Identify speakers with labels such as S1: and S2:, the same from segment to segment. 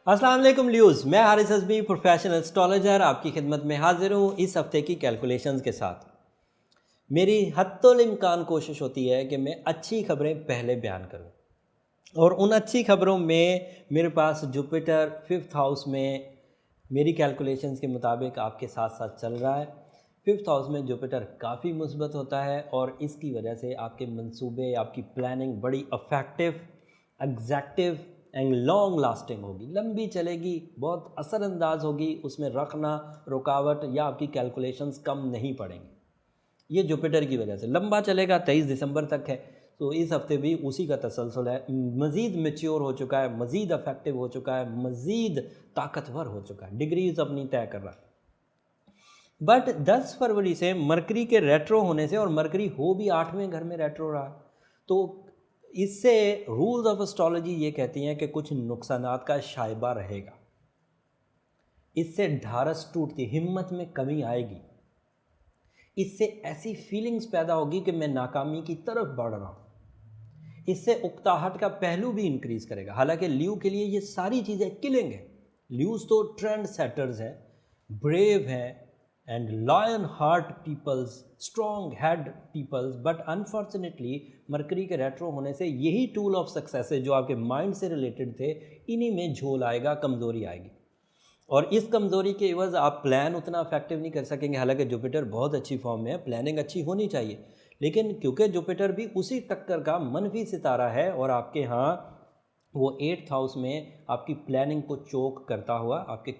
S1: अस्सलाम वालेकुम ल्यूज़, मैं हारिस अज़मी प्रोफेशनल एस्ट्रोलॉजर आपकी खिदमत में हाजिर हूँ इस हफ्ते की कैलकुलेशंस के साथ। मेरी हत्तुल इम्कान कोशिश होती है कि मैं अच्छी खबरें पहले बयान करूँ और उन अच्छी खबरों में मेरे पास जुपिटर 5th हाउस में मेरी कैलकुलेशंस के मुताबिक आपके साथ साथ चल रहा है। 5th हाउस में जुपिटर काफ़ी मुस्बत होता है और इसकी वजह से आपके मंसूबे, आपकी प्लानिंग बड़ी effective, executive and long lasting होगी, लंबी चलेगी, बहुत असरअंदाज होगी, उसमें रखना रुकावट या आपकी कैलकुलेशंस कम नहीं पड़ेंगी। ये जुपिटर की वजह से लंबा चलेगा, 23 दिसंबर तक है। तो इस हफ्ते भी उसी का तसलसल है, मज़ीद मैच्योर हो चुका है, मज़ीद अफेक्टिव हो चुका है, मज़ीद ताकतवर हो चुका है, डिग्रीज अपनी तय कर रहा है। बट 10 फरवरी से मरकरी के रेट्रो होने से, और मरकरी हो भी 8वें घर में रेट्रो रहा, तो इससे रूल्स ऑफ एस्ट्रोलॉजी ये कहती हैं कि कुछ नुकसानात का शायबा रहेगा। इससे ढारस टूटती, हिम्मत में कमी आएगी। इससे ऐसी फीलिंग्स पैदा होगी कि मैं नाकामी की तरफ बढ़ रहा हूँ। इससे उकताहट का पहलू भी इंक्रीज करेगा। हालांकि ल्यू के लिए ये सारी चीज़ें किलिंग है। ल्यूज तो ट्रेंड सेटर्स हैं, ब्रेव हैं and lion heart peoples, strong head peoples, but unfortunately mercury के रेट्रो होने से यही टूल ऑफ सक्सेस है जो आपके माइंड से रिलेटेड थे, इन्हीं में झोल आएगा, कमज़ोरी आएगी। और इस कमज़ोरी के एवज़ आप प्लान उतना इफेक्टिव नहीं कर सकेंगे। हालांकि जुपिटर बहुत अच्छी फॉर्म में है, प्लानिंग अच्छी होनी चाहिए, लेकिन क्योंकि जुपिटर भी उसी टक्कर का मनफी सितारा है और आपके यहाँ वो 8th हाउस में आपकी प्लानिंग को चोक करता हुआ, आपके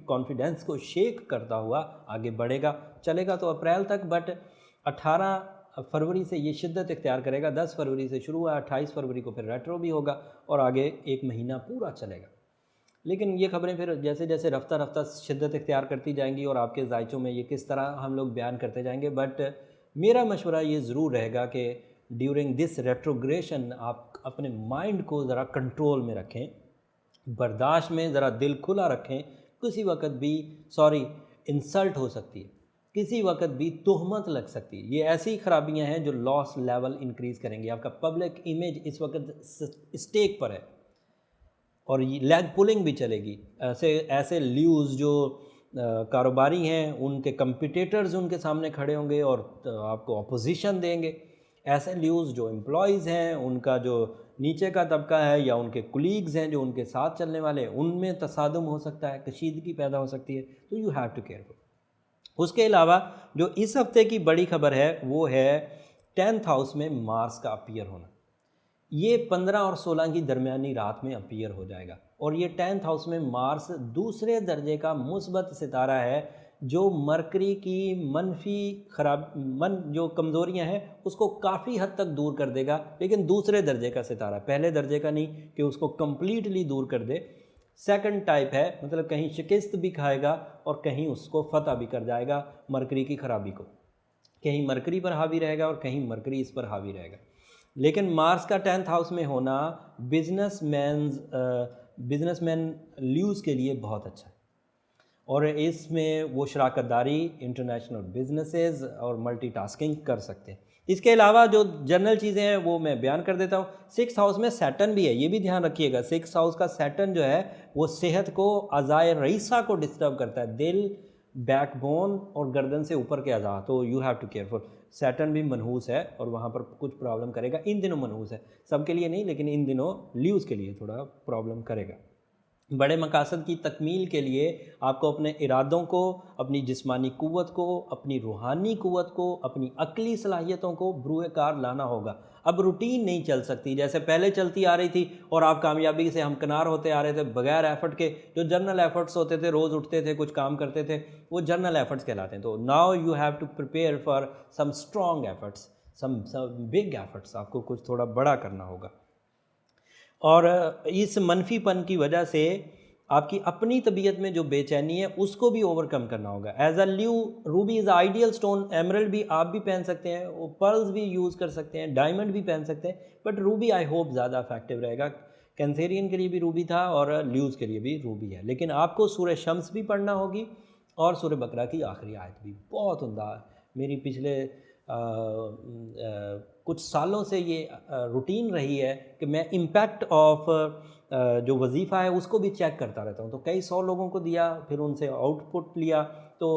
S1: कॉन्फिडेंस को शेक करता हुआ आगे बढ़ेगा। चलेगा तो अप्रैल तक, बट 18 फरवरी से ये शिद्दत इख्तियार करेगा। 10 फरवरी से शुरू हुआ, 28 फरवरी को फिर रेट्रो भी होगा और आगे एक महीना पूरा चलेगा। लेकिन ये खबरें फिर जैसे जैसे रफ्ता रफ्ता शिद्दत इख्तियार करती जाएंगी और आपके जायचों में ये किस तरह हम लोग बयान करते जाएंगे। बट मेरा मशवरा ये ज़रूर रहेगा कि ड्यूरिंग दिस रेट्रोग्रेशन आप अपने माइंड को ज़रा कंट्रोल में रखें, बर्दाश्त में ज़रा दिल खुला रखें। किसी वक्त भी इंसल्ट हो सकती है, किसी वक्त भी तोहमत लग सकती है। ये ऐसी खराबियां हैं जो लॉस लेवल इंक्रीज़ करेंगी। आपका पब्लिक इमेज इस वक्त स्टेक पर है और ये लेग पुलिंग भी चलेगी। ऐसे ऐसे ल्यूज़ जो कारोबारी हैं, उनके कंपिटिटर्स उनके सामने खड़े होंगे और आपको अपोजिशन देंगे। ऐसे ल्यूज़ जो एम्प्लॉयज़ हैं, उनका जो नीचे का तबका है या उनके कुलीग्स हैं जो उनके साथ चलने वाले, उनमें तसादुम हो सकता है, कशीदगी पैदा हो सकती है। तो यू हैव टू केयरफुल। उसके अलावा जो इस हफ्ते की बड़ी खबर है वो है 10th हाउस में मार्स का अपीयर होना। ये 15 और 16 की दरमियानी रात में अपीयर हो जाएगा और ये 10th हाउस में मार्स दूसरे दर्जे का मुस्बत सितारा है जो मरकरी की जो कमज़ोरियां हैं उसको काफ़ी हद तक दूर कर देगा। लेकिन दूसरे दर्जे का सितारा, पहले दर्जे का नहीं कि उसको कम्प्लीटली दूर कर दे। सेकंड टाइप है, मतलब कहीं शिकस्त भी खाएगा और कहीं उसको फतह भी कर जाएगा मरकरी की खराबी को। कहीं मरकरी पर हावी रहेगा और कहीं मरकरी इस पर हावी रहेगा। लेकिन मार्स का 10th हाउस में होना बिजनेसमैन ल्यूज़ के लिए बहुत अच्छा है और इसमें वो शराकतदारी, इंटरनेशनल बिजनेसेस और मल्टीटास्किंग कर सकते हैं। इसके अलावा जो जनरल चीज़ें हैं वो मैं बयान कर देता हूँ। 6th हाउस में सैटर्न भी है, ये भी ध्यान रखिएगा। 6th हाउस का सैटर्न जो है वो सेहत को, अज़ाए रईसा को डिस्टर्ब करता है, दिल, बैकबोन और गर्दन से ऊपर के अज़ा। तो you have to careful. Saturn भी मनहूस है और वहाँ पर कुछ प्रॉब्लम करेगा। इन दिनों मनहूस है, सबके लिए नहीं, लेकिन इन दिनों ल्यूज़ के लिए थोड़ा प्रॉब्लम करेगा। बड़े मकासद की तकमील के लिए आपको अपने इरादों को, अपनी जिस्मानी क़ुव्वत को, अपनी रूहानी क़ुव्वत को, अपनी अक्ली सलाहियतों को बरूए कार लाना होगा। अब रूटीन नहीं चल सकती जैसे पहले चलती आ रही थी और आप कामयाबी से हमकिनार होते आ रहे थे बगैर एफर्ट के। जो जर्नल एफर्ट्स होते थे, रोज़ उठते थे, कुछ काम करते थे, वो जर्नल एफर्ट्स कहलाते हैं। तो now you have to prepare for some strong efforts, some big efforts. आपको कुछ थोड़ा बड़ा करना होगा और इस मनफीपन की वजह से आपकी अपनी तबीयत में जो बेचैनी है उसको भी ओवरकम करना होगा। As a rule, ruby is ideal stone. Emerald भी आप भी पहन सकते हैं, वो पर्ल्स भी यूज़ कर सकते हैं, डायमंड भी पहन सकते हैं, बट रूबी आई होप ज़्यादा इफेक्टिव रहेगा। कैंसेरियन के लिए भी रूबी था और ल्यूज़ के लिए भी रूबी है। लेकिन आपको सूरह शम्स भी पढ़ना होगी और सूरह बकरा की आखिरी आयत भी बहुत उम्दा। मेरी पिछले कुछ सालों से ये रूटीन रही है कि मैं इम्पैक्ट ऑफ जो वजीफ़ा है उसको भी चेक करता रहता हूँ। तो कई 100 लोगों को दिया, फिर उनसे आउटपुट लिया, तो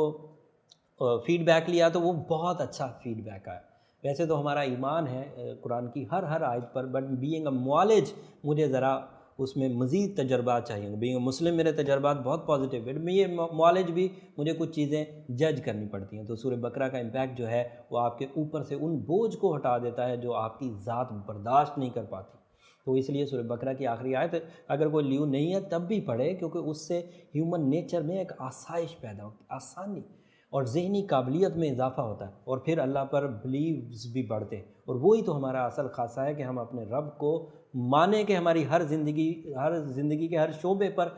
S1: फ़ीडबैक लिया, तो वो बहुत अच्छा फ़ीडबैक आया। वैसे तो हमारा ईमान है कुरान की हर आयत पर, बट बीइंग अ मुआलिज मुझे ज़रा उसमें मज़ीद तजर्बात चाहिए। बीइंग अ मुस्लिम मेरे तजर्बात बहुत पॉजिटिव है, ये मुआलिज भी मुझे कुछ चीज़ें जज करनी पड़ती हैं। तो सूरह बकरा का इम्पैक्ट जो है वो आपके ऊपर से उन बोझ को हटा देता है जो आपकी ज़ात बर्दाश्त नहीं कर पाती। तो इसलिए सूरह बकरा की आखिरी आयत अगर कोई ल्यू नहीं है तब भी पढ़े, क्योंकि उससे ह्यूमन नेचर में एक आसाइश पैदा होती, आसानी और ज़हनी काबिलियत में इजाफ़ा होता है, और फिर अल्लाह पर बिलीव्स भी बढ़ते हैं। और वही तो हमारा असल ख़ासा है कि हम अपने रब को माने कि हमारी हर ज़िंदगी के हर शोबे पर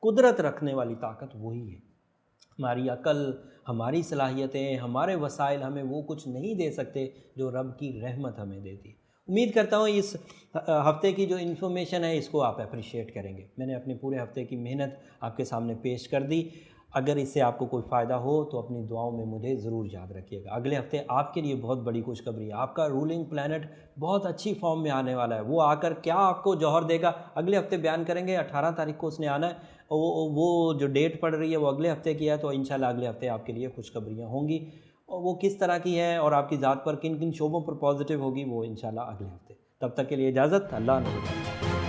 S1: कुदरत रखने वाली ताकत वही है। हमारी अकल, हमारी सलाहियतें, हमारे वसाइल हमें वो कुछ नहीं दे सकते जो रब की रहमत हमें देती है। उम्मीद करता हूँ इस हफ़्ते की जो इन्फॉर्मेशन है इसको आप अप्रिशिएट करेंगे। मैंने अपने पूरे हफ़्ते की मेहनत आपके सामने पेश कर दी। अगर इससे आपको कोई फ़ायदा हो तो अपनी दुआओं में मुझे ज़रूर याद रखिएगा। अगले हफ़्ते आपके लिए बहुत बड़ी खुशखबरी है। आपका रूलिंग प्लैनेट बहुत अच्छी फॉर्म में आने वाला है। वो आकर क्या आपको जौहर देगा अगले हफ़्ते बयान करेंगे। 18 तारीख को उसने आना है। वो जो डेट पड़ रही है वो अगले हफ़्ते की है, तो इंशाल्लाह अगले हफ़्ते आपके लिए खुशखबरियाँ होंगी। और वो किस तरह की हैं और आपकी ज़ात पर किन किन शोबों पर पॉजिटिव होगी वो इंशाल्लाह अगले हफ़्ते। तब तक के लिए इजाज़त। अल्लाह ने